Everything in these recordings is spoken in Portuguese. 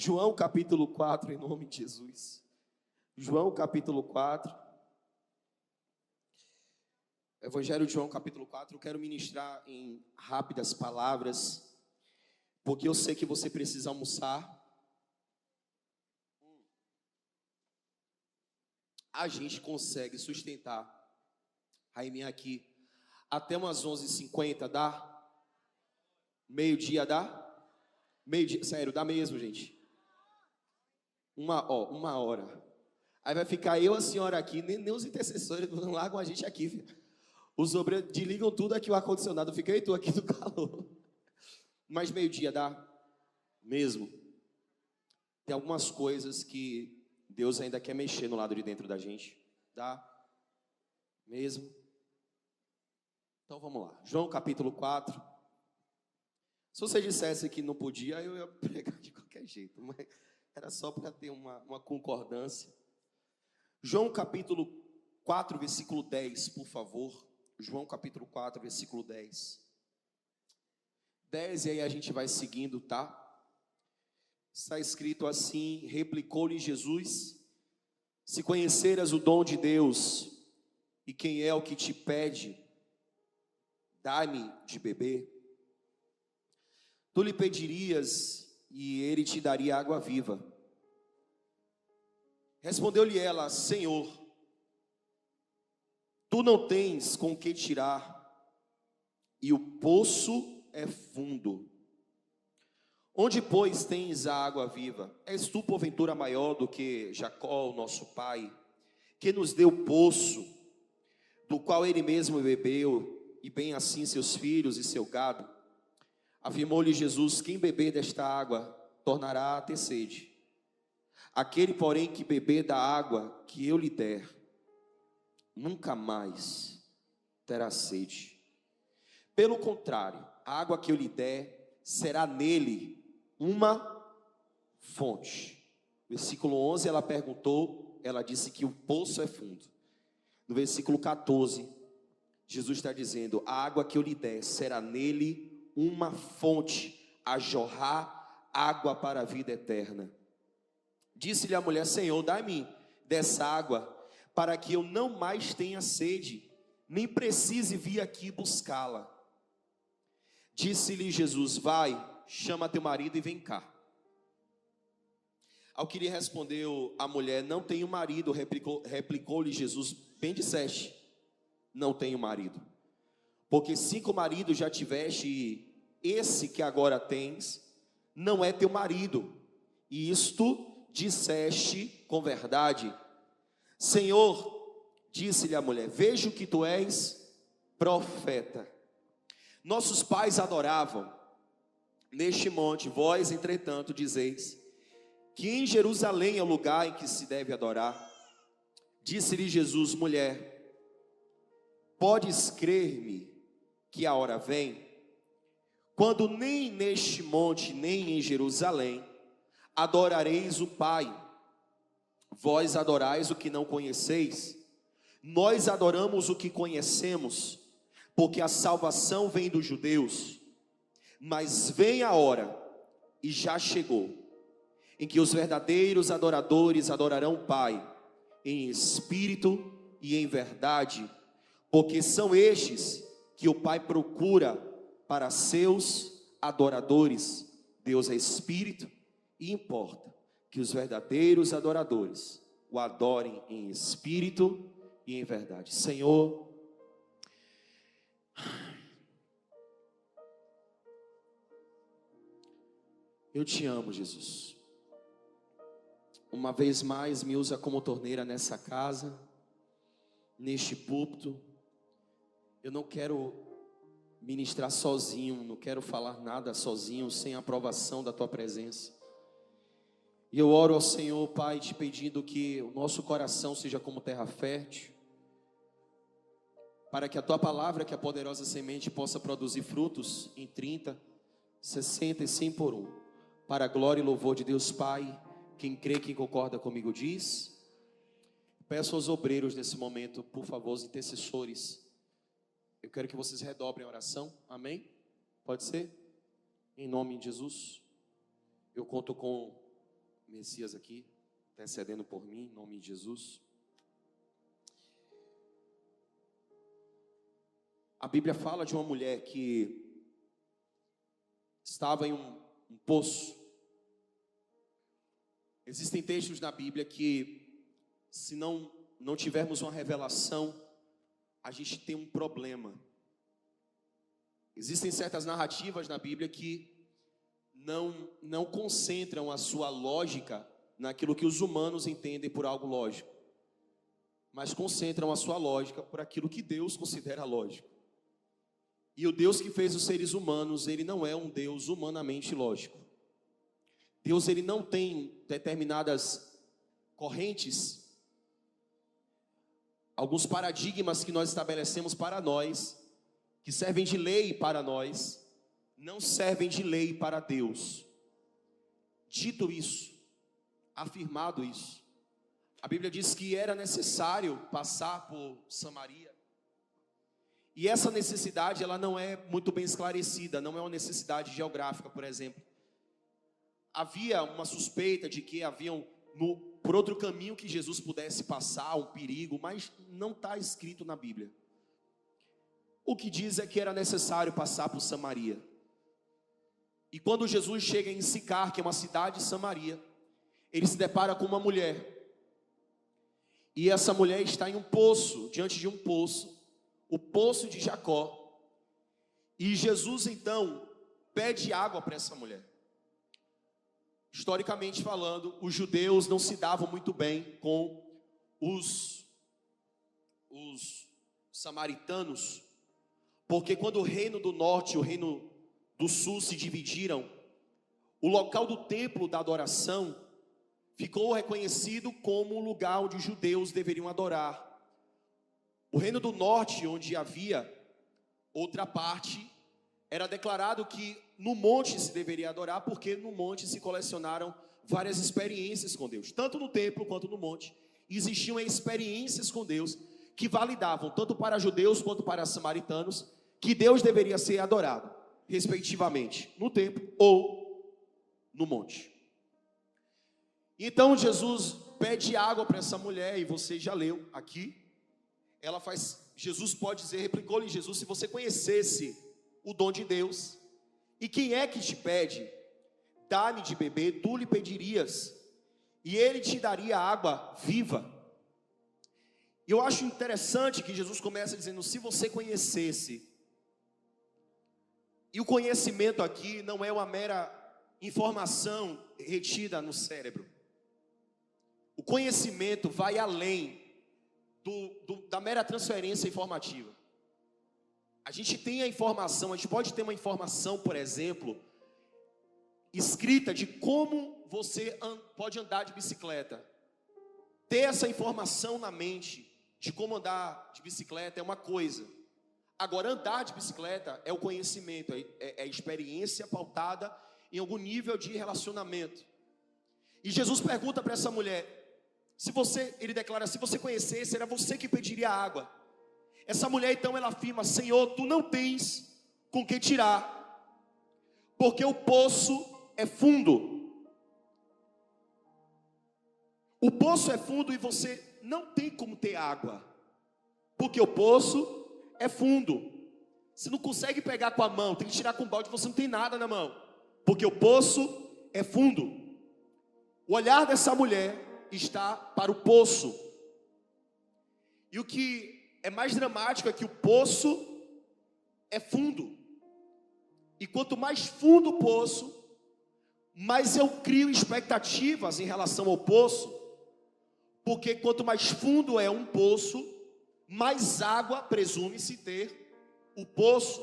João capítulo 4, em nome de Jesus. João capítulo 4. Evangelho de João capítulo 4. Eu quero ministrar em rápidas palavras, porque eu sei que você precisa almoçar. A gente consegue sustentar Raiminha aqui até umas 11h50, dá? Meio-dia dá? Meio-dia, sério, dá mesmo, gente. Uma hora. Aí vai ficar eu, a senhora aqui, nem os intercessores não largam a gente aqui, filho. Os obreiros desligam tudo aqui, o ar-condicionado, fica eu e tu aqui no calor. Mas meio-dia dá? Mesmo. Tem algumas coisas que Deus ainda quer mexer no lado de dentro da gente. Dá? Mesmo? Então vamos lá. João capítulo 4. Se você dissesse que não podia, eu ia pregar de qualquer jeito. Mas era só para ter uma concordância. João capítulo 4, versículo 10, por favor. João capítulo 4, versículo 10. 10, e aí a gente vai seguindo, tá? Está escrito assim: replicou-lhe Jesus: se conheceras o dom de Deus, e quem é o que te pede, dá-me de beber, tu lhe pedirias, e ele te daria água viva. Respondeu-lhe ela: Senhor, tu não tens com que tirar, e o poço é fundo. Onde, pois, tens a água viva? És tu, porventura, maior do que Jacó, o nosso pai, que nos deu o poço, do qual ele mesmo bebeu, e bem assim seus filhos e seu gado? Afirmou-lhe Jesus: quem beber desta água tornará a ter sede. Aquele, porém, que beber da água que eu lhe der, nunca mais terá sede. Pelo contrário, a água que eu lhe der será nele uma fonte. Versículo 11, ela perguntou, ela disse que o poço é fundo. No versículo 14, Jesus está dizendo: a água que eu lhe der será nele uma fonte a jorrar água para a vida eterna. Disse-lhe a mulher: Senhor, dá-me dessa água, para que eu não mais tenha sede, nem precise vir aqui buscá-la. Disse-lhe Jesus: vai, chama teu marido e vem cá. Ao que lhe respondeu a mulher: não tenho marido. Replicou-lhe Jesus: bem disseste, não tenho marido. Porque 5 maridos já tiveste, e esse que agora tens não é teu marido. E isto disseste com verdade. Senhor, disse-lhe a mulher: vejo que tu és profeta. Nossos pais adoravam neste monte, vós, entretanto, dizeis que em Jerusalém é o lugar em que se deve adorar. Disse-lhe Jesus: mulher, podes crer-me que a hora vem, quando nem neste monte, nem em Jerusalém adorareis o Pai. Vós adorais o que não conheceis, nós adoramos o que conhecemos, porque a salvação vem dos judeus. Mas vem a hora, e já chegou, em que os verdadeiros adoradores adorarão o Pai em espírito e em verdade, porque são estes que o Pai procura para seus adoradores. Deus é espírito, e importa que os verdadeiros adoradores o adorem em espírito e em verdade. Senhor, eu te amo, Jesus. Uma vez mais me usa como torneira nessa casa, neste púlpito. Eu não quero ministrar sozinho, não quero falar nada sozinho, sem a aprovação da tua presença. E eu oro ao Senhor, Pai, te pedindo que o nosso coração seja como terra fértil, para que a tua palavra, que é a poderosa semente, possa produzir frutos em 30, 60 e 100 por um, para a glória e louvor de Deus Pai. Quem crê, quem concorda comigo diz. Peço aos obreiros nesse momento, por favor, os intercessores, eu quero que vocês redobrem a oração, amém? Pode ser? Em nome de Jesus, eu conto com Messias aqui, intercedendo por mim, em nome de Jesus. A Bíblia fala de uma mulher que estava em um poço. Existem textos na Bíblia que, se não tivermos uma revelação, a gente tem um problema. Existem certas narrativas na Bíblia que não concentram a sua lógica naquilo que os humanos entendem por algo lógico, mas concentram a sua lógica por aquilo que Deus considera lógico. E o Deus que fez os seres humanos, ele não é um Deus humanamente lógico. Deus, ele não tem determinadas correntes, alguns paradigmas que nós estabelecemos para nós, que servem de lei para nós, não servem de lei para Deus. Dito isso, afirmado isso, a Bíblia diz que era necessário passar por Samaria. E essa necessidade, ela não é muito bem esclarecida, não é uma necessidade geográfica, por exemplo. Havia uma suspeita de que haviam, por outro caminho que Jesus pudesse passar, um perigo, mas não está escrito na Bíblia. O que diz é que era necessário passar por Samaria. E quando Jesus chega em Sicar, que é uma cidade de Samaria, ele se depara com uma mulher. E essa mulher está em um poço, diante de um poço, o poço de Jacó. E Jesus então pede água para essa mulher. Historicamente falando, os judeus não se davam muito bem com os samaritanos, porque quando o reino do norte e o reino do sul se dividiram, o local do templo da adoração ficou reconhecido como o lugar onde os judeus deveriam adorar. O reino do norte, onde havia outra parte, era declarado que no monte se deveria adorar, porque no monte se colecionaram várias experiências com Deus. Tanto no templo quanto no monte, existiam experiências com Deus que validavam, tanto para judeus quanto para samaritanos, que Deus deveria ser adorado, respectivamente, no templo ou no monte. Então Jesus pede água para essa mulher, e você já leu aqui. Ela faz, Jesus pode dizer, replicou-lhe Jesus: se você conhecesse o dom de Deus, e quem é que te pede, dá-me de beber, tu lhe pedirias, e ele te daria água viva. E eu acho interessante que Jesus começa dizendo: se você conhecesse. E o conhecimento aqui não é uma mera informação retida no cérebro. O conhecimento vai além da mera transferência informativa. A gente tem a informação, a gente pode ter uma informação, por exemplo, escrita de como você pode andar de bicicleta. Ter essa informação na mente de como andar de bicicleta é uma coisa. Agora, andar de bicicleta é o conhecimento, é a experiência pautada em algum nível de relacionamento. E Jesus pergunta para essa mulher, ele declara, se você conhecesse, era você que pediria água. Essa mulher então, ela afirma: Senhor, tu não tens com que tirar, porque o poço é fundo. O poço é fundo e você não tem como ter água, porque o poço é fundo. Você não consegue pegar com a mão, tem que tirar com o balde, você não tem nada na mão, porque o poço é fundo. O olhar dessa mulher está para o poço. E o que é mais dramático é que o poço é fundo. E quanto mais fundo o poço, mais eu crio expectativas em relação ao poço, porque quanto mais fundo é um poço, mais água presume-se ter o poço.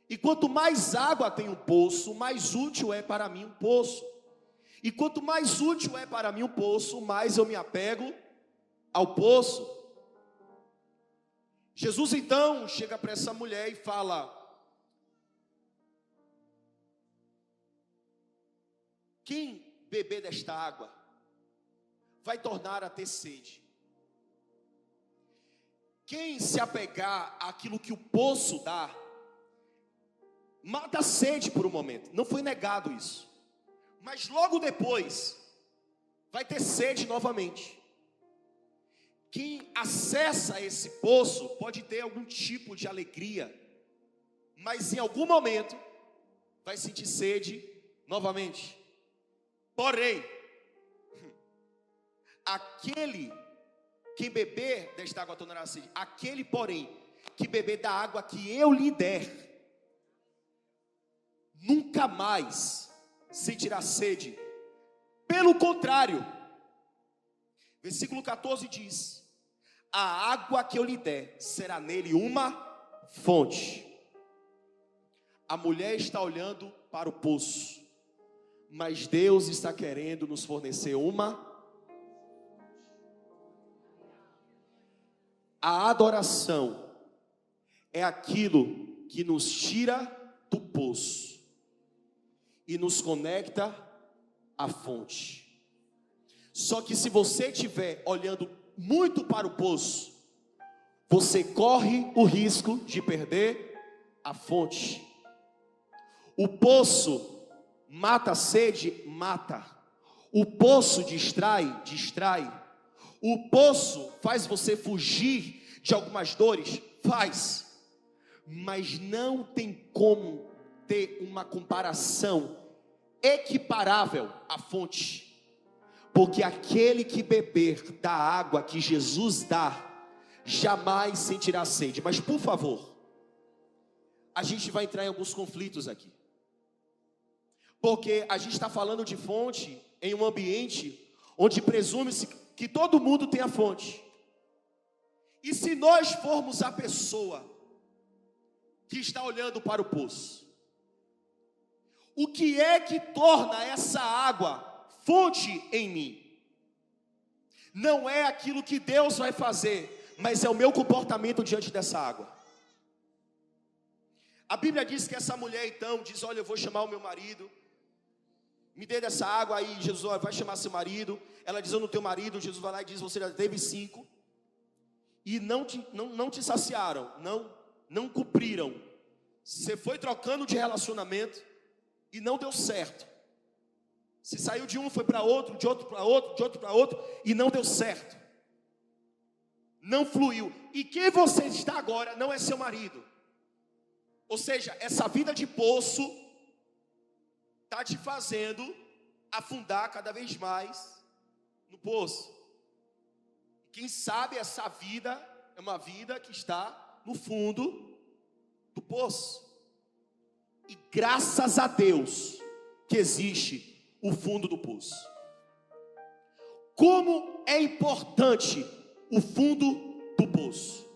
E quanto mais água tem um poço, mais útil é para mim um poço. E quanto mais útil é para mim um poço, mais eu me apego ao poço. Jesus então chega para essa mulher e fala: quem beber desta água vai tornar a ter sede. Quem se apegar àquilo que o poço dá, mata a sede por um momento. Não foi negado isso. Mas logo depois, vai ter sede novamente. Quem acessa esse poço pode ter algum tipo de alegria, mas em algum momento vai sentir sede novamente. Porém, quem beber desta água tornará sede. Aquele, porém, que beber da água que eu lhe der, nunca mais sentirá sede. Pelo contrário, versículo 14 diz: a água que eu lhe der será nele uma fonte. A mulher está olhando para o poço, mas Deus está querendo nos fornecer uma. A adoração é aquilo que nos tira do poço e nos conecta à fonte. Só que se você estiver olhando muito para o poço, você corre o risco de perder a fonte. O poço mata a sede, mata. O poço distrai, distrai. O poço faz você fugir de algumas dores, faz. Mas não tem como ter uma comparação equiparável à fonte. Porque aquele que beber da água que Jesus dá, jamais sentirá sede. Mas por favor, a gente vai entrar em alguns conflitos aqui. Porque a gente está falando de fonte em um ambiente onde presume-se que todo mundo tem a fonte. E se nós formos a pessoa que está olhando para o poço, o que é que torna essa água fonte em mim? Não é aquilo que Deus vai fazer, mas é o meu comportamento diante dessa água. A Bíblia diz que essa mulher então diz: olha, eu vou chamar o meu marido, me dê dessa água. Aí Jesus vai chamar seu marido. Ela diz: eu não tenho marido. Jesus vai lá e diz: você já teve 5 e não te saciaram, não cumpriram. Você foi trocando de relacionamento e não deu certo. Você saiu de um, foi para outro, de outro para outro, de outro para outro, e não deu certo. Não fluiu. E quem você está agora não é seu marido. Ou seja, essa vida de poço está te fazendo afundar cada vez mais no poço. Quem sabe essa vida é uma vida que está no fundo do poço. E graças a Deus que existe o fundo do poço. Como é importante o fundo do poço.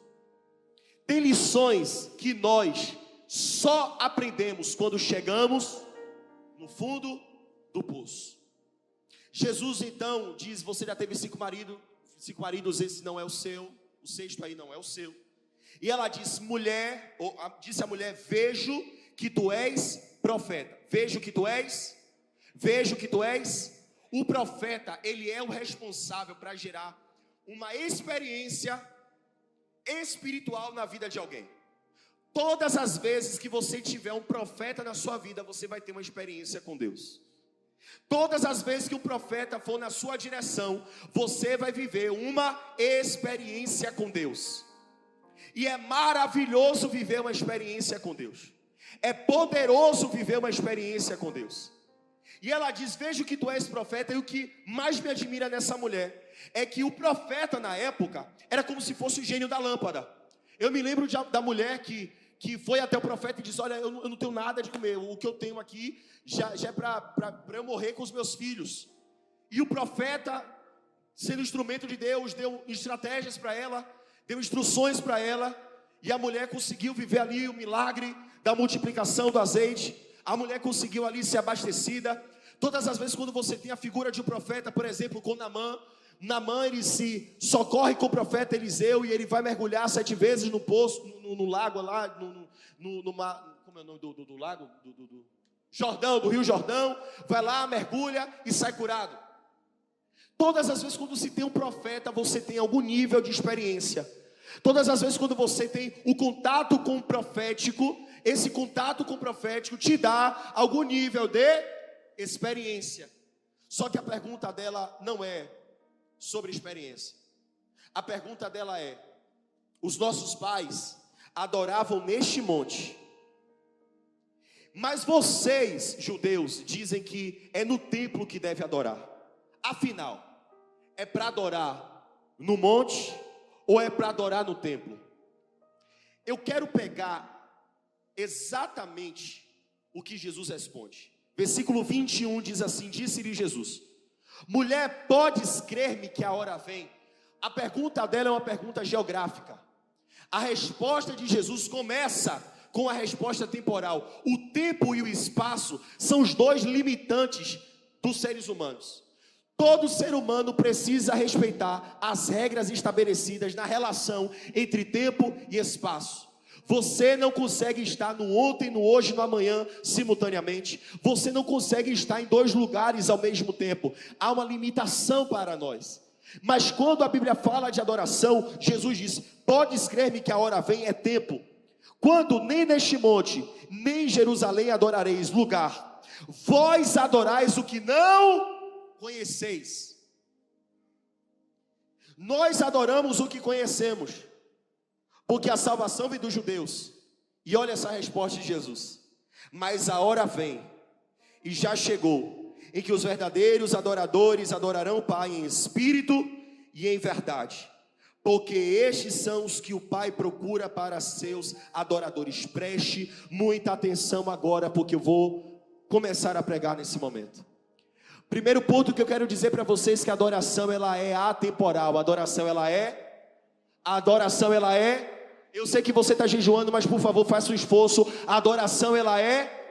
Tem lições que nós só aprendemos quando chegamos no fundo do poço. Jesus então diz: você já teve 5 maridos, esse não é o seu, o 6º aí não é o seu. E ela diz: disse a mulher: vejo que tu és profeta. Vejo que tu és. O profeta, ele é o responsável para gerar uma experiência espiritual na vida de alguém. Todas as vezes que você tiver um profeta na sua vida, você vai ter uma experiência com Deus. Todas as vezes que um profeta for na sua direção, você vai viver uma experiência com Deus. E é maravilhoso viver uma experiência com Deus. É poderoso viver uma experiência com Deus. E ela diz: vejo que tu és profeta. E o que mais me admira nessa mulher é que o profeta na época era como se fosse o gênio da lâmpada. Eu me lembro da mulher que foi até o profeta e disse: olha, eu não tenho nada de comer, o que eu tenho aqui já é para eu morrer com os meus filhos. E o profeta, sendo instrumento de Deus, deu estratégias para ela, deu instruções para ela, e a mulher conseguiu viver ali o milagre da multiplicação do azeite. A mulher conseguiu ali ser abastecida. Todas as vezes quando você tem a figura de um profeta, por exemplo, com Naamã, ele se socorre com o profeta Eliseu, e ele vai mergulhar 7 vezes no poço, no lago lá, como é o nome do lago? Jordão, do Rio Jordão. Vai lá, mergulha e sai curado. Todas as vezes quando se tem um profeta, você tem algum nível de experiência. Todas as vezes quando você tem o contato com o profético, esse contato com o profético te dá algum nível de experiência. Só que a pergunta dela não é sobre experiência. A pergunta dela é: os nossos pais adoravam neste monte, mas vocês, judeus, dizem que é no templo que deve adorar. Afinal, é para adorar no monte ou é para adorar no templo? Eu quero pegar exatamente o que Jesus responde. Versículo 21 diz assim: disse-lhe Jesus: mulher, podes crer-me que a hora vem? A pergunta dela é uma pergunta geográfica. A resposta de Jesus começa com a resposta temporal. O tempo e o espaço são os dois limitantes dos seres humanos. Todo ser humano precisa respeitar as regras estabelecidas na relação entre tempo e espaço. Você não consegue estar no ontem, no hoje e no amanhã simultaneamente. Você não consegue estar em dois lugares ao mesmo tempo. Há uma limitação para nós. Mas quando a Bíblia fala de adoração, Jesus diz: podes crer-me que a hora vem, é tempo, quando nem neste monte, nem em Jerusalém adorareis lugar. Vós adorais o que não conheceis. Nós adoramos o que conhecemos, porque a salvação vem dos judeus. E olha essa resposta de Jesus: mas a hora vem, e já chegou, em que os verdadeiros adoradores adorarão o Pai em espírito e em verdade, porque estes são os que o Pai procura para seus adoradores. Preste muita atenção agora, porque eu vou começar a pregar nesse momento. Primeiro ponto que eu quero dizer para vocês, que a adoração ela é atemporal. A adoração ela é, eu sei que você está jejuando, mas por favor faça um esforço. A adoração ela é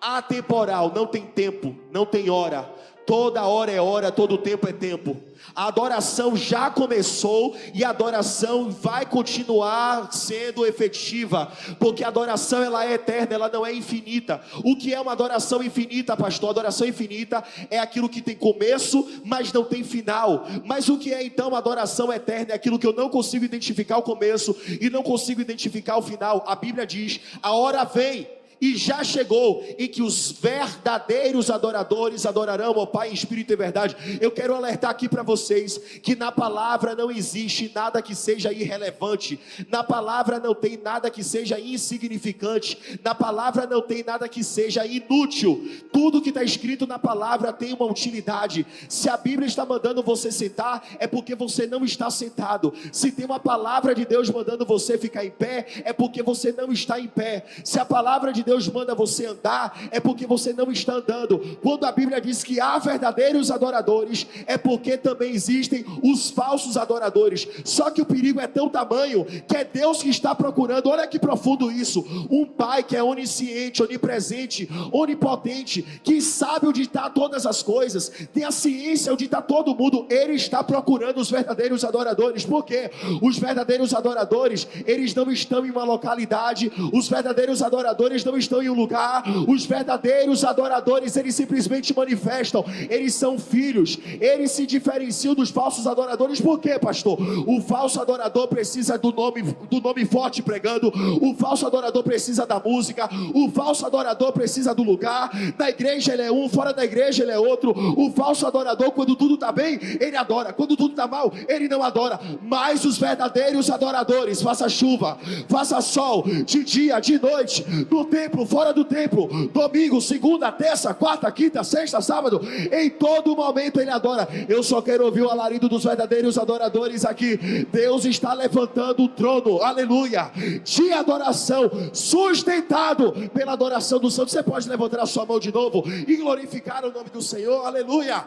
atemporal, não tem tempo, não tem hora. Toda hora é hora, todo tempo é tempo. A adoração já começou e a adoração vai continuar sendo efetiva, porque a adoração ela é eterna, ela não é infinita. O que é uma adoração infinita, pastor? A adoração infinita é aquilo que tem começo, mas não tem final. Mas o que é então uma adoração eterna? É aquilo que eu não consigo identificar o começo e não consigo identificar o final. A Bíblia diz: a hora vem e já chegou, em que os verdadeiros adoradores adorarão ao Pai em espírito e verdade. Eu quero alertar aqui para vocês, que na palavra não existe nada que seja irrelevante, na palavra não tem nada que seja insignificante, na palavra não tem nada que seja inútil. Tudo que está escrito na palavra tem uma utilidade. Se a Bíblia está mandando você sentar, é porque você não está sentado. Se tem uma palavra de Deus mandando você ficar em pé, é porque você não está em pé. Se a palavra de Deus manda você andar, é porque você não está andando. Quando a Bíblia diz que há verdadeiros adoradores, é porque também existem os falsos adoradores. Só que o perigo é tão tamanho, que é Deus que está procurando. Olha que profundo isso: um Pai que é onisciente, onipresente, onipotente, que sabe onde está todas as coisas, tem a ciência onde está todo mundo. Ele está procurando os verdadeiros adoradores. Por quê? Os verdadeiros adoradores, eles não estão em uma localidade. Os verdadeiros adoradores não estão em um lugar. Os verdadeiros adoradores, eles simplesmente manifestam. Eles são filhos. Eles se diferenciam dos falsos adoradores. Por quê, pastor? O falso adorador precisa do nome forte pregando. O falso adorador precisa da música. O falso adorador precisa do lugar. Na igreja ele é um, fora da igreja ele é outro. O falso adorador, quando tudo está bem, ele adora. Quando tudo está mal, ele não adora. Mas os verdadeiros adoradores, faça chuva, faça sol, de dia, de noite, no templo, fora do templo, domingo, segunda, terça, quarta, quinta, sexta, sábado, em todo momento ele adora. Eu só quero ouvir o alarido dos verdadeiros adoradores aqui. Deus está levantando o trono, aleluia, de adoração, sustentado pela adoração do santo. Você pode levantar a sua mão de novo e glorificar o nome do Senhor, aleluia.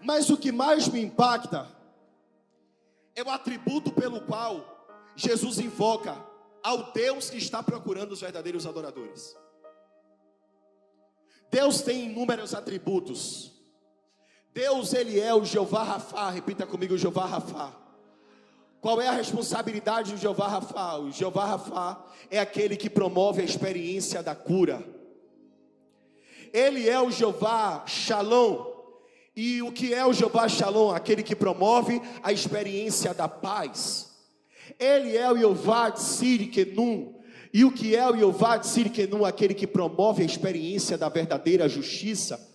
Mas o que mais me impacta é o atributo pelo qual Jesus invoca ao Deus que está procurando os verdadeiros adoradores. Deus tem inúmeros atributos. Deus, ele é o Jeová Rafá. Repita comigo: Jeová Rafá. Qual é a responsabilidade do Jeová Rafá? O Jeová Rafá é aquele que promove a experiência da cura. Ele é o Jeová Shalom. E o que é o Jeová Shalom? Aquele que promove a experiência da paz. Ele é o Jeová Tzidkenu. E o que é o Jeová Tzidkenu? Aquele que promove a experiência da verdadeira justiça.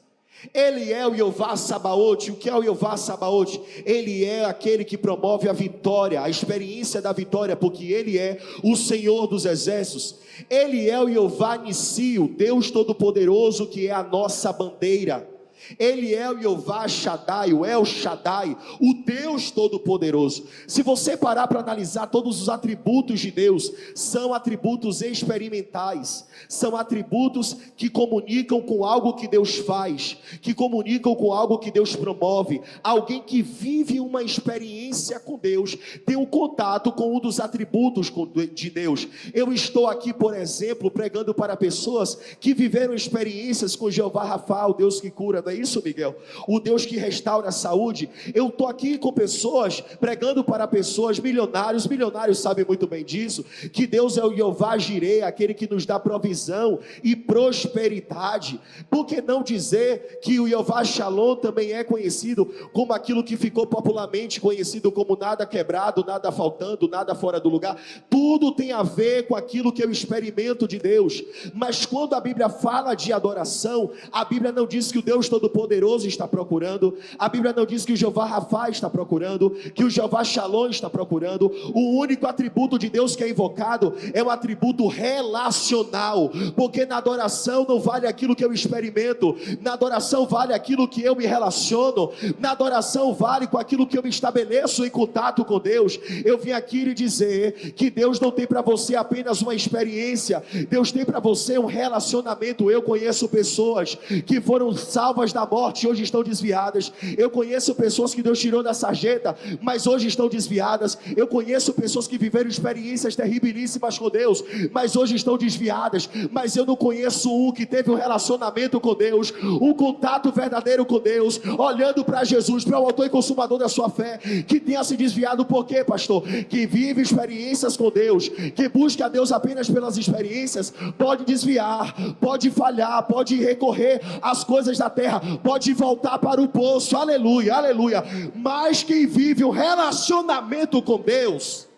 Ele é o Jeová Sabaote. O que é o Jeová Sabaote? Ele é aquele que promove a vitória, a experiência da vitória, porque Ele é o Senhor dos exércitos. Ele é o Jeová Nissi, o Deus Todo-Poderoso, que é a nossa bandeira. Ele é o Jeová Shaddai, o El Shaddai, o Deus Todo-Poderoso. Se você parar para analisar todos os atributos de Deus, são atributos experimentais, são atributos que comunicam com algo que Deus faz, que comunicam com algo que Deus promove. Alguém que vive uma experiência com Deus, tem um contato com um dos atributos de Deus. Eu estou aqui, por exemplo, pregando para pessoas que viveram experiências com Jeová Rafa, o Deus que cura, não é isso, Miguel? O Deus que restaura a saúde. Eu estou aqui com pessoas, pregando para pessoas, milionários sabem muito bem disso, que Deus é o Jeová Jireh, aquele que nos dá provisão e prosperidade. Por que não dizer que o Jeová Shalom também é conhecido como aquilo que ficou popularmente conhecido como nada quebrado, nada faltando, nada fora do lugar? Tudo tem a ver com aquilo que eu experimento de Deus. Mas quando a Bíblia fala de adoração, a Bíblia não diz que o Deus Todo-Poderoso está procurando, a Bíblia não diz que o Jeová Rafa está procurando, que o Jeová Shalom está procurando. O único atributo de Deus que é invocado é o atributo relacional, porque na adoração não vale aquilo que eu experimento, na adoração vale aquilo que eu me relaciono, na adoração vale com aquilo que eu me estabeleço em contato com Deus. Eu vim aqui lhe dizer que Deus não tem para você apenas uma experiência, Deus tem para você um relacionamento. Eu conheço pessoas que foram salvas da morte e hoje estão desviadas. Eu conheço pessoas que Deus tirou da sarjeta, mas hoje estão desviadas. Eu conheço pessoas que viveram experiências terribilíssimas com Deus, mas hoje estão desviadas. Mas eu não conheço um que teve um relacionamento com Deus, um contato verdadeiro com Deus, olhando para Jesus, para o autor e consumador da sua fé, que tenha se desviado. Por quê, pastor? Que vive experiências com Deus, que busca a Deus apenas pelas experiências, pode desviar, pode falhar, pode recorrer às coisas da terra, pode voltar para o poço, aleluia, aleluia. Mas quem vive um relacionamento com Deus,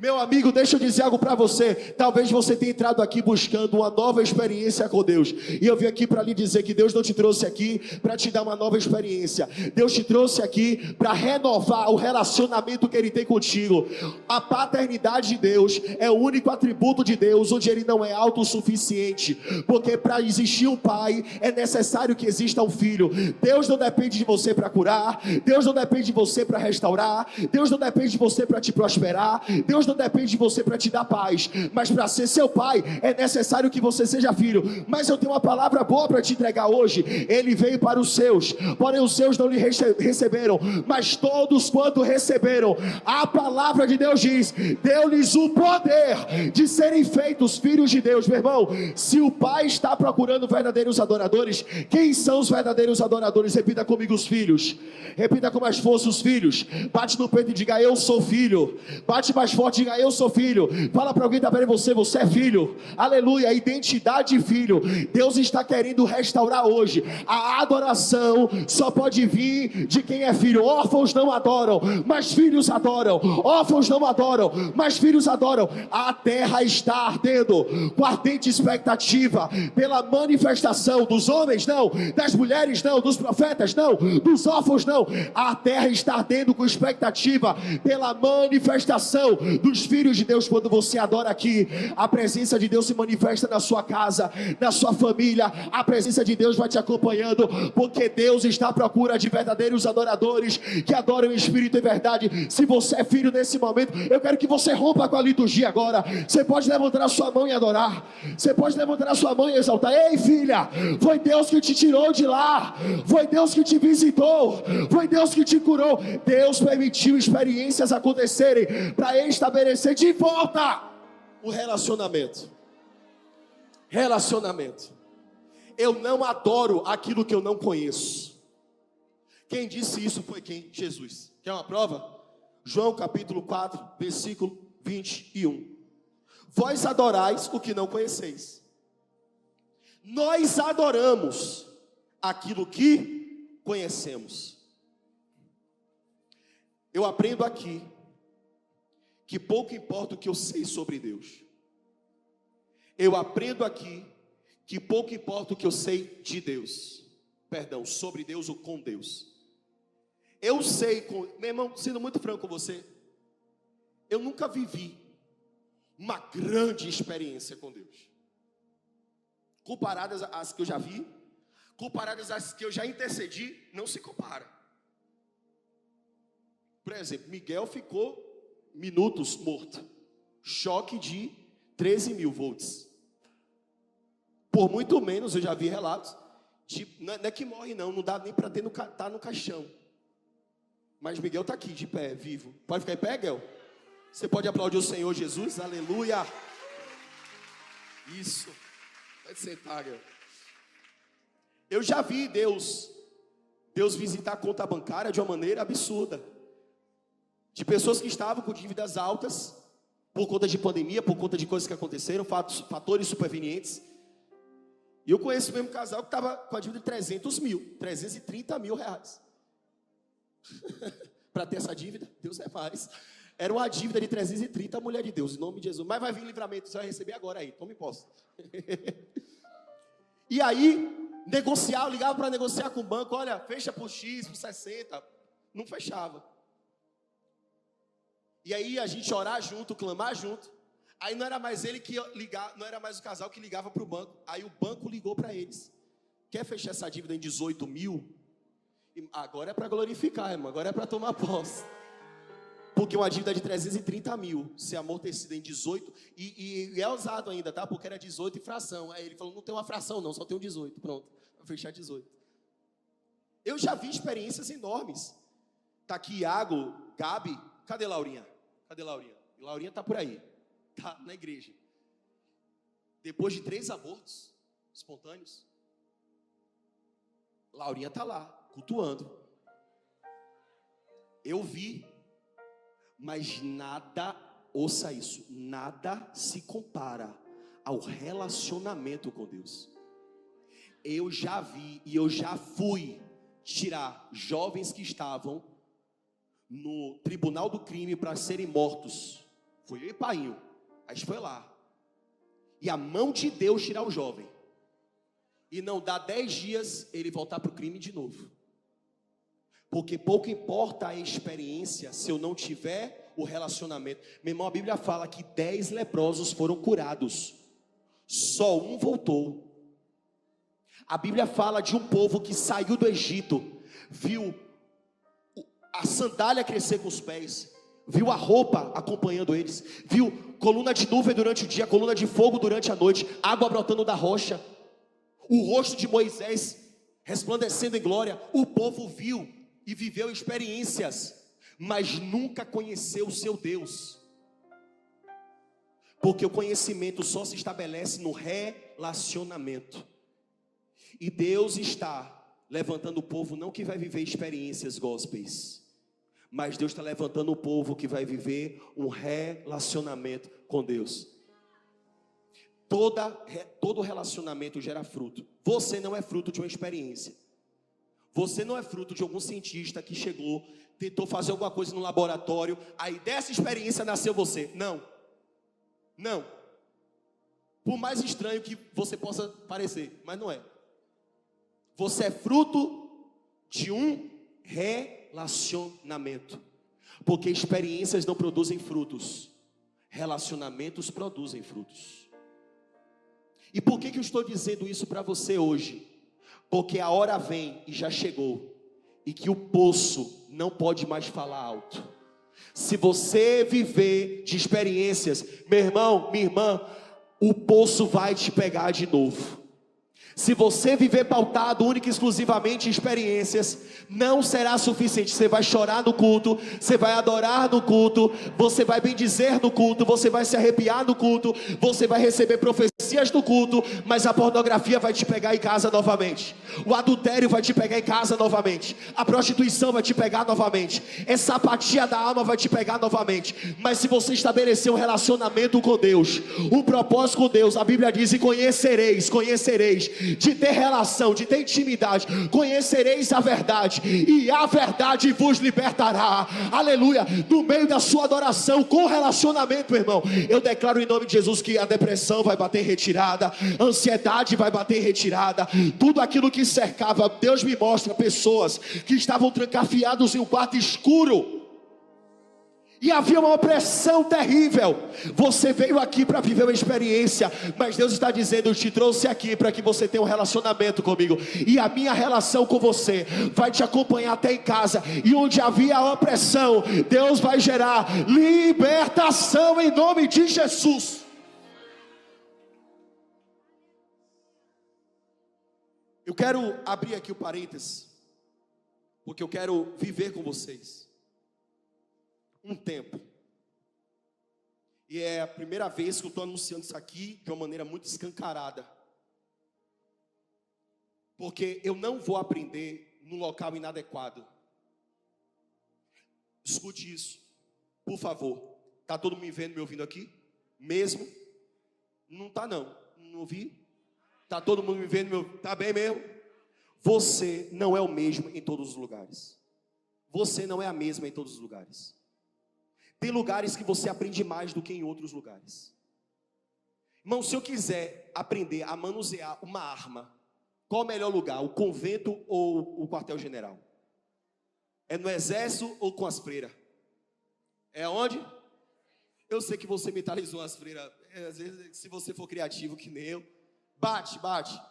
meu amigo, deixa eu dizer algo para você. Talvez você tenha entrado aqui buscando uma nova experiência com Deus, e eu vim aqui para lhe dizer que Deus não te trouxe aqui para te dar uma nova experiência. Deus te trouxe aqui para renovar o relacionamento que Ele tem contigo. A paternidade de Deus é o único atributo de Deus onde Ele não é autossuficiente, porque para existir um pai é necessário que exista um filho. Deus não depende de você para curar, Deus não depende de você para restaurar, Deus não depende de você para te prosperar, Deus não depende de você para te dar paz, mas para ser seu pai é necessário que você seja filho. Mas eu tenho uma palavra boa para te entregar hoje. Ele veio para os seus, porém os seus não lhe receberam, mas todos quanto receberam, a palavra de Deus diz, deu-lhes o poder de serem feitos filhos de Deus. Meu irmão, se o pai está procurando verdadeiros adoradores, quem são os verdadeiros adoradores? Repita comigo: os filhos. Repita com mais força: os filhos. Bate no peito e diga: eu sou filho. Bate mais forte, diga: eu sou filho. Fala para alguém que está perto de você: você é filho. Aleluia, identidade de filho. Deus está querendo restaurar hoje. A adoração só pode vir de quem é filho. Órfãos não adoram, mas filhos adoram. Órfãos não adoram, mas filhos adoram. A terra está ardendo com ardente expectativa pela manifestação dos homens, não, das mulheres, não, dos profetas, não, dos órfãos, não. A terra está ardendo com expectativa pela manifestação dos filhos de Deus. Quando você adora aqui, a presença de Deus se manifesta na sua casa, na sua família. A presença de Deus vai te acompanhando, porque Deus está à procura de verdadeiros adoradores que adoram em espírito e verdade. Se você é filho nesse momento, eu quero que você rompa com a liturgia agora. Você pode levantar a sua mão e adorar, você pode levantar a sua mão e exaltar: ei filha, foi Deus que te tirou de lá, foi Deus que te visitou, foi Deus que te curou. Deus permitiu experiências acontecerem para estabelecer de volta o relacionamento. Eu não adoro aquilo que eu não conheço. Quem disse isso foi quem? Jesus. Quer uma prova? João capítulo 4, versículo 21. Vós adorais o que não conheceis. Nós adoramos aquilo que conhecemos. Eu aprendo aqui que pouco importa o que eu sei sobre Deus. Eu aprendo aqui que pouco importa o que eu sei de Deus, perdão, sobre Deus ou com Deus. Eu sei, meu irmão, sendo muito franco com você, eu nunca vivi uma grande experiência com Deus. Comparadas às que eu já vi, comparadas às que eu já intercedi, não se compara. Por exemplo, Miguel ficou minutos morto. Choque de 13 mil volts. Por muito menos, eu já vi relatos, não é que morre não dá nem para estar no caixão. Mas Miguel está aqui, de pé, vivo. Pode ficar em pé, Miguel? Você pode aplaudir o Senhor Jesus, aleluia. Isso, pode sentar, Miguel. Eu já vi Deus visitar a conta bancária de uma maneira absurda. De pessoas que estavam com dívidas altas, por conta de pandemia, por conta de coisas que aconteceram, fatores supervenientes. E eu conheço o mesmo casal que estava com a dívida de 330 mil reais. Para ter essa dívida, Deus é mais. Era uma dívida de 330, mulher de Deus, em nome de Jesus. Mas vai vir livramento, você vai receber agora aí, tome posse. E aí, eu ligava para negociar com o banco, olha, fecha por X, por 60. Não fechava. E aí a gente orar junto, clamar junto. Aí não era mais ele que ligava, não era mais o casal que ligava para o banco. Aí o banco ligou para eles. Quer fechar essa dívida em 18 mil? Agora é para glorificar, irmão. Agora é para tomar posse. Porque uma dívida de 330 mil, se amortecida em 18, e é usado ainda, tá? Porque era 18 e fração. Aí ele falou, não tem uma fração não, só tem um 18. Pronto, vou fechar 18. Eu já vi experiências enormes. Tá aqui Iago, Gabi, cadê Laurinha? Cadê Laurinha? Laurinha tá por aí, tá na igreja. Depois de 3 abortos espontâneos, Laurinha tá lá, cultuando. Eu vi, mas nada, ouça isso, nada se compara ao relacionamento com Deus. Eu já vi e eu já fui tirar jovens que estavam no tribunal do crime para serem mortos. Foi eu e Painho, a gente foi lá. E a mão de Deus tirar o jovem. E não dá 10 dias ele voltar para o crime de novo. Porque pouco importa a experiência se eu não tiver o relacionamento. Meu irmão, a Bíblia fala que 10 leprosos foram curados. Só um voltou. A Bíblia fala de um povo que saiu do Egito, viu a sandália crescer com os pés, viu a roupa acompanhando eles, viu coluna de nuvem durante o dia, coluna de fogo durante a noite, água brotando da rocha, o rosto de Moisés resplandecendo em glória. O povo viu e viveu experiências, mas nunca conheceu o seu Deus, porque o conhecimento só se estabelece no relacionamento. E Deus está levantando o povo não que vai viver experiências gospels, mas Deus está levantando o povo que vai viver um relacionamento com Deus. Todo relacionamento gera fruto. Você não é fruto de uma experiência. Você não é fruto de algum cientista que chegou, tentou fazer alguma coisa no laboratório, aí dessa experiência nasceu você. Não. Não. Por mais estranho que você possa parecer, mas não é. Você é fruto de um relacionamento. Porque experiências não produzem frutos, relacionamentos produzem frutos. E por que eu estou dizendo isso para você hoje? Porque a hora vem e já chegou, e que o poço não pode mais falar alto. Se você viver de experiências, meu irmão, minha irmã, o poço vai te pegar de novo. Se você viver pautado única e exclusivamente em experiências, não será suficiente. Você vai chorar no culto, você vai adorar no culto, você vai bendizer no culto, você vai se arrepiar no culto, você vai receber profecias no culto, mas a pornografia vai te pegar em casa novamente, o adultério vai te pegar em casa novamente, a prostituição vai te pegar novamente, essa apatia da alma vai te pegar novamente. Mas se você estabelecer um relacionamento com Deus, um propósito com Deus, a Bíblia diz: e conhecereis, de ter relação, de ter intimidade, conhecereis a verdade, e a verdade vos libertará. Aleluia. No meio da sua adoração, com relacionamento, meu irmão, eu declaro em nome de Jesus que a depressão vai bater retirada, ansiedade vai bater em retirada, tudo aquilo que cercava. Deus me mostra pessoas que estavam trancafiados em um quarto escuro, e havia uma opressão terrível. Você veio aqui para viver uma experiência, mas Deus está dizendo: eu te trouxe aqui para que você tenha um relacionamento comigo, e a minha relação com você vai te acompanhar até em casa. E onde havia opressão, Deus vai gerar libertação em nome de Jesus. Eu quero abrir aqui o parênteses, porque eu quero viver com vocês um tempo, e é a primeira vez que eu estou anunciando isso aqui de uma maneira muito escancarada, porque eu não vou aprender no local inadequado. Escute isso, por favor. Está todo mundo me vendo, me ouvindo aqui? Mesmo? Não está não ouvi? Está todo mundo me vendo, me ouvindo? Está bem mesmo? Você não é o mesmo em todos os lugares. Você não é a mesma em todos os lugares. Tem lugares que você aprende mais do que em outros lugares. Irmão, se eu quiser aprender a manusear uma arma, qual é o melhor lugar? O convento ou o quartel-general? É no exército ou com as freiras? É onde? Eu sei que você mentalizou as freiras. Às vezes, se você for criativo que nem eu, bate,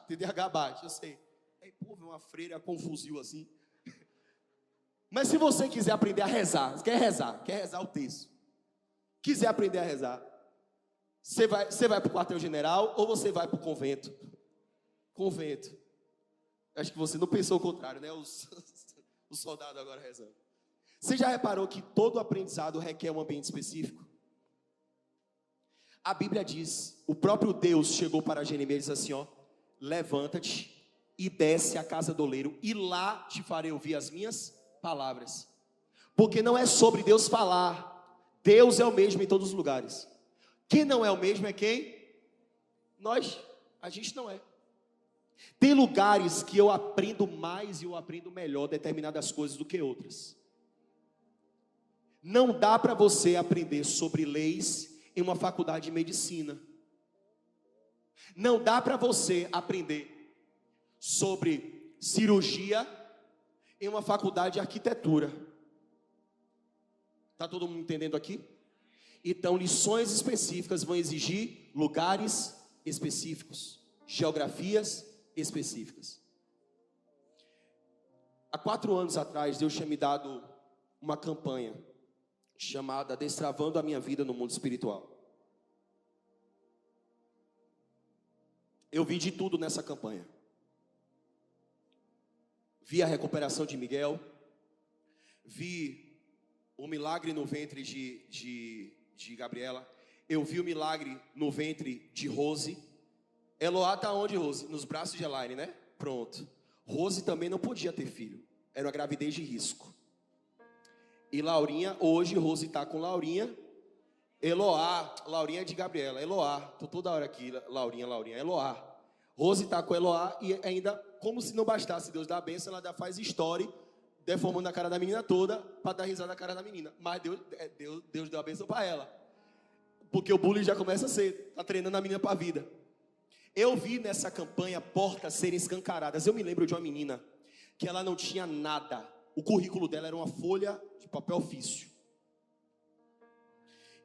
TDAH bate, eu sei. Aí, pô, uma freira com um fuzil assim. Mas se você quiser aprender a rezar, quer rezar o texto, quiser aprender a rezar, você vai para o quartel-general ou você vai para o convento? Convento. Acho que você não pensou o contrário, né? Os soldados agora rezando. Você já reparou que todo aprendizado requer um ambiente específico? A Bíblia diz, o próprio Deus chegou para Jeremias e disse assim, ó: levanta-te e desce à casa do oleiro, e lá te farei ouvir as minhas palavras. Porque não é sobre Deus falar, Deus é o mesmo em todos os lugares. Quem não é o mesmo é quem? Nós. A gente não é. Tem lugares que eu aprendo mais e eu aprendo melhor determinadas coisas do que outras. Não dá para você aprender sobre leis em uma faculdade de medicina. Não dá para você aprender sobre cirurgia em uma faculdade de arquitetura. Está todo mundo entendendo aqui? Então, lições específicas vão exigir lugares específicos, geografias específicas. Há 4 anos atrás, Deus tinha me dado uma campanha chamada Destravando a Minha Vida no Mundo Espiritual. Eu vi de tudo nessa campanha. Vi a recuperação de Miguel, vi o milagre no ventre de Gabriela, eu vi o milagre no ventre de Rose. Eloá está onde, Rose? Nos braços de Elaine, né? Pronto. Rose também não podia ter filho, era uma gravidez de risco. E Laurinha, hoje Rose está com Laurinha. Eloá, Laurinha é de Gabriela, Eloá, estou toda hora aqui, Laurinha, Eloá. Rose está com Eloá e ainda, como se não bastasse Deus dar a bênção, ela faz story, deformando a cara da menina toda, para dar risada na cara da menina. Mas Deus deu a bênção para ela. Porque o bullying já começa a ser, está treinando a menina para a vida. Eu vi nessa campanha portas serem escancaradas. Eu me lembro de uma menina que ela não tinha nada. O currículo dela era uma folha de papel ofício.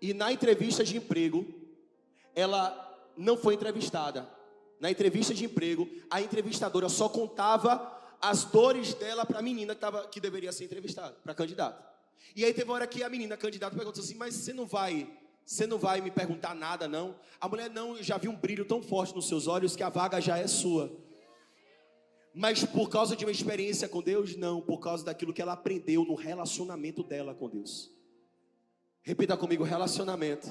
E na entrevista de emprego, ela não foi entrevistada. Na entrevista de emprego, a entrevistadora só contava as dores dela para a menina que deveria ser entrevistada, para a candidata. E aí teve uma hora que a menina, a candidata, perguntou assim: mas você não vai me perguntar nada, não? A mulher: não, eu já vi um brilho tão forte nos seus olhos que a vaga já é sua. Mas por causa de uma experiência com Deus? Não, por causa daquilo que ela aprendeu no relacionamento dela com Deus. Repita comigo: relacionamento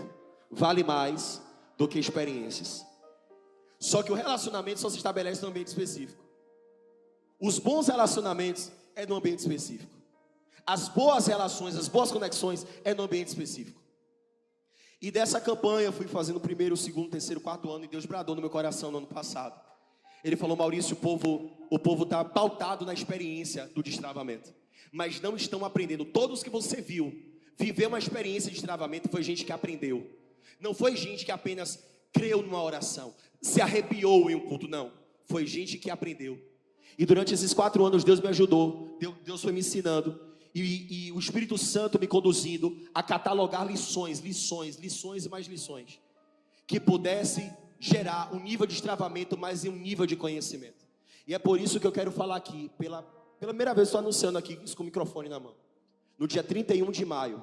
vale mais do que experiências. Só que o relacionamento só se estabelece num ambiente específico. Os bons relacionamentos é num ambiente específico. As boas relações, as boas conexões é num ambiente específico. E dessa campanha eu fui fazendo o primeiro, o segundo, o terceiro, o quarto ano, e Deus bradou no meu coração no ano passado. Ele falou: Maurício, o povo está pautado na experiência do destravamento, mas não estão aprendendo. Todos que você viu viver uma experiência de destravamento foi gente que aprendeu. Não foi gente que apenas creu numa oração. se arrepiou em um culto, não. Foi gente que aprendeu. E durante esses 4 anos Deus me ajudou, Deus foi me ensinando, e o Espírito Santo me conduzindo a catalogar lições e mais lições, que pudesse gerar um nível de destravamento, mas em um nível de conhecimento. E é por isso que eu quero falar aqui, pela primeira vez estou anunciando aqui, isso com o microfone na mão. No dia 31 de maio,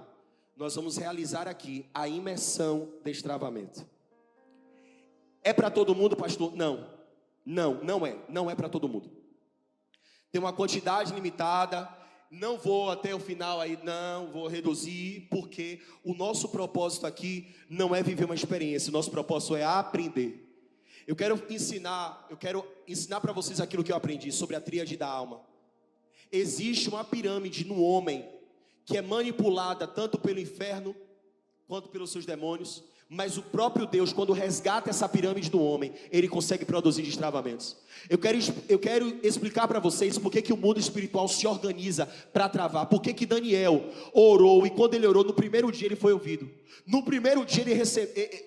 nós vamos realizar aqui a imersão destravamento. É para todo mundo, pastor? Não é para todo mundo. Tem uma quantidade limitada, não vou até o final aí, não, vou reduzir, porque o nosso propósito aqui não é viver uma experiência, o nosso propósito é aprender. Eu quero ensinar para vocês aquilo que eu aprendi sobre a tríade da alma. Existe uma pirâmide no homem, que é manipulada tanto pelo inferno, quanto pelos seus demônios, mas o próprio Deus, quando resgata essa pirâmide do homem, ele consegue produzir destravamentos. Eu quero explicar para vocês por que o mundo espiritual se organiza para travar. Por que Daniel orou, e quando ele orou, no primeiro dia ele foi ouvido. No primeiro dia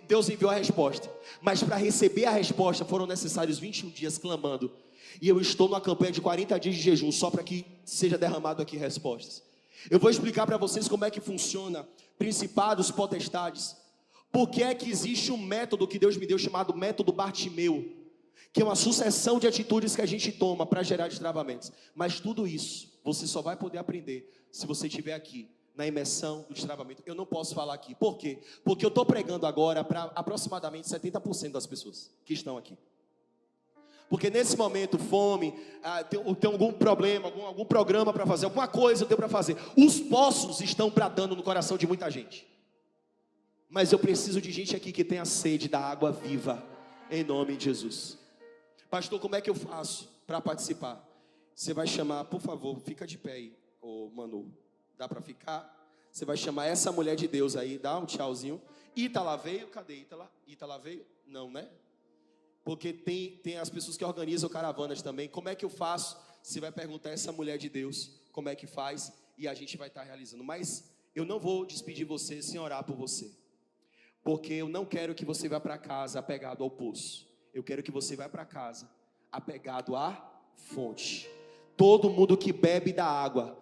Deus enviou a resposta. Mas para receber a resposta foram necessários 21 dias clamando. E eu estou numa campanha de 40 dias de jejum, só para que seja derramado aqui respostas. Eu vou explicar para vocês como é que funciona principados, potestades. Por que é que existe um método que Deus me deu chamado método Bartimeu, que é uma sucessão de atitudes que a gente toma para gerar destravamentos. Mas tudo isso você só vai poder aprender se você estiver aqui na imersão do destravamento. Eu não posso falar aqui. Por quê? Porque eu estou pregando agora para aproximadamente 70% das pessoas que estão aqui. Porque nesse momento, fome, tem algum problema, algum programa para fazer, alguma coisa eu tenho para fazer. Os poços estão bradando no coração de muita gente. Mas eu preciso de gente aqui que tenha sede da água viva, em nome de Jesus. Pastor, como é que eu faço para participar? Você vai chamar, por favor, fica de pé aí, ô Manu. Dá para ficar? Você vai chamar essa mulher de Deus aí, dá um tchauzinho. Ítala veio? Cadê Ítala? Ítala veio? Não, né? Porque tem as pessoas que organizam caravanas também. Como é que eu faço? Você vai perguntar a essa mulher de Deus como é que faz, e a gente vai estar realizando. Mas eu não vou despedir você sem orar por você. Porque eu não quero que você vá para casa apegado ao poço. Eu quero que você vá para casa apegado à fonte. Todo mundo que bebe da água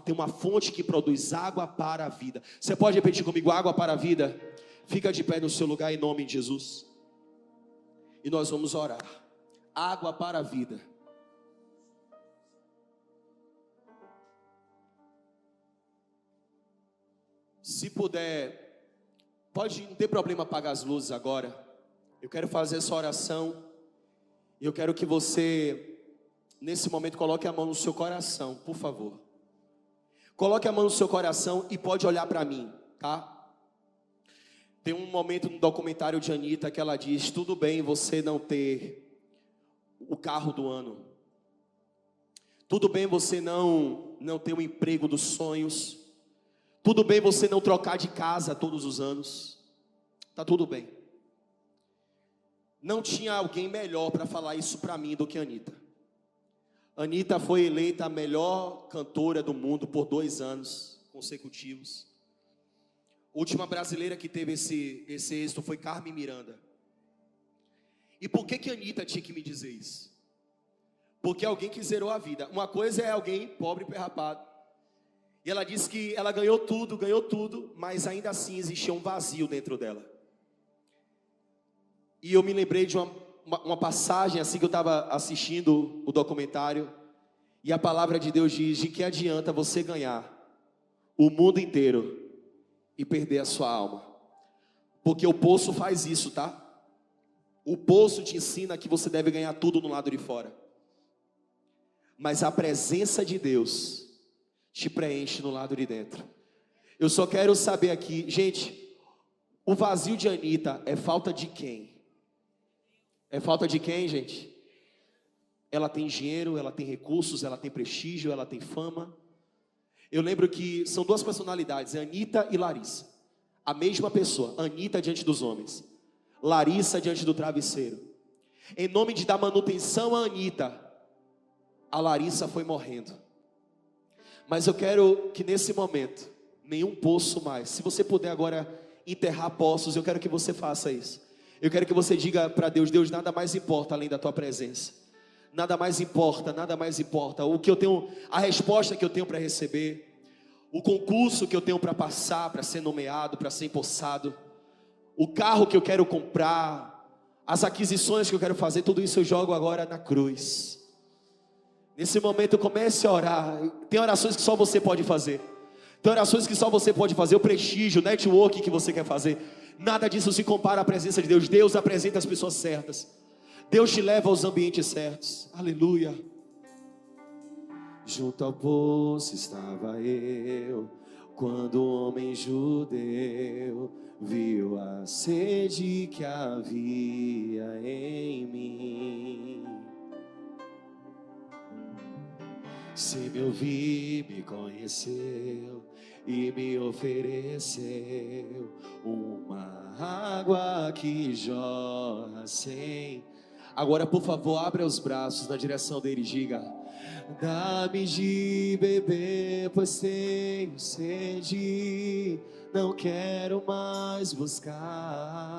tem uma fonte que produz água para a vida. Você pode repetir comigo, água para a vida? Fica de pé no seu lugar em nome de Jesus. E nós vamos orar. Água para a vida. Se puder, não ter problema apagar as luzes agora. Eu quero fazer essa oração. E eu quero que você, nesse momento, coloque a mão no seu coração, por favor. Coloque a mão no seu coração e pode olhar para mim, tá? Tem um momento no documentário de Anitta que ela diz: tudo bem você não ter o carro do ano. Tudo bem você não ter o emprego dos sonhos. Tudo bem você não trocar de casa todos os anos. Tá tudo bem. Não tinha alguém melhor para falar isso para mim do que a Anitta. Anitta foi eleita a melhor cantora do mundo por 2 anos consecutivos. A última brasileira que teve esse êxito foi Carmen Miranda. E por que a Anitta tinha que me dizer isso? Porque alguém que zerou a vida. Uma coisa é alguém pobre e perrapado. E ela disse que ela ganhou tudo, mas ainda assim existia um vazio dentro dela. E eu me lembrei de uma passagem assim que eu estava assistindo o documentário. E a palavra de Deus diz: de que adianta você ganhar o mundo inteiro e perder a sua alma? Porque o poço faz isso, tá? O poço te ensina que você deve ganhar tudo no lado de fora. Mas a presença de Deus te preenche no lado de dentro. Eu só quero saber aqui, gente, o vazio de Anitta é falta de quem? É falta de quem, gente? Ela tem dinheiro, ela tem recursos, ela tem prestígio, ela tem fama. Eu lembro que são 2 personalidades, Anitta e Larissa. A mesma pessoa, Anitta diante dos homens, Larissa diante do travesseiro. Em nome de dar manutenção a Anitta, a Larissa foi morrendo. Mas eu quero que nesse momento, nenhum poço mais. Se você puder agora enterrar poços, eu quero que você faça isso. Eu quero que você diga para Deus: Deus, nada mais importa além da tua presença. Nada mais importa, nada mais importa. O que eu tenho, a resposta que eu tenho para receber, o concurso que eu tenho para passar, para ser nomeado, para ser empossado, o carro que eu quero comprar, as aquisições que eu quero fazer, tudo isso eu jogo agora na cruz. Nesse momento comece a orar. Tem orações que só você pode fazer. Tem orações que só você pode fazer. O prestígio, o network que você quer fazer, nada disso se compara à presença de Deus. Deus apresenta as pessoas certas. Deus te leva aos ambientes certos. Aleluia. Junto ao poço estava eu, quando o homem judeu viu a sede que havia em mim. Se me ouvir, me conheceu e me ofereceu uma água que jorra sem. Agora, por favor, abra os braços na direção dele e diga: dá-me de beber, pois tenho sede, não quero mais buscar.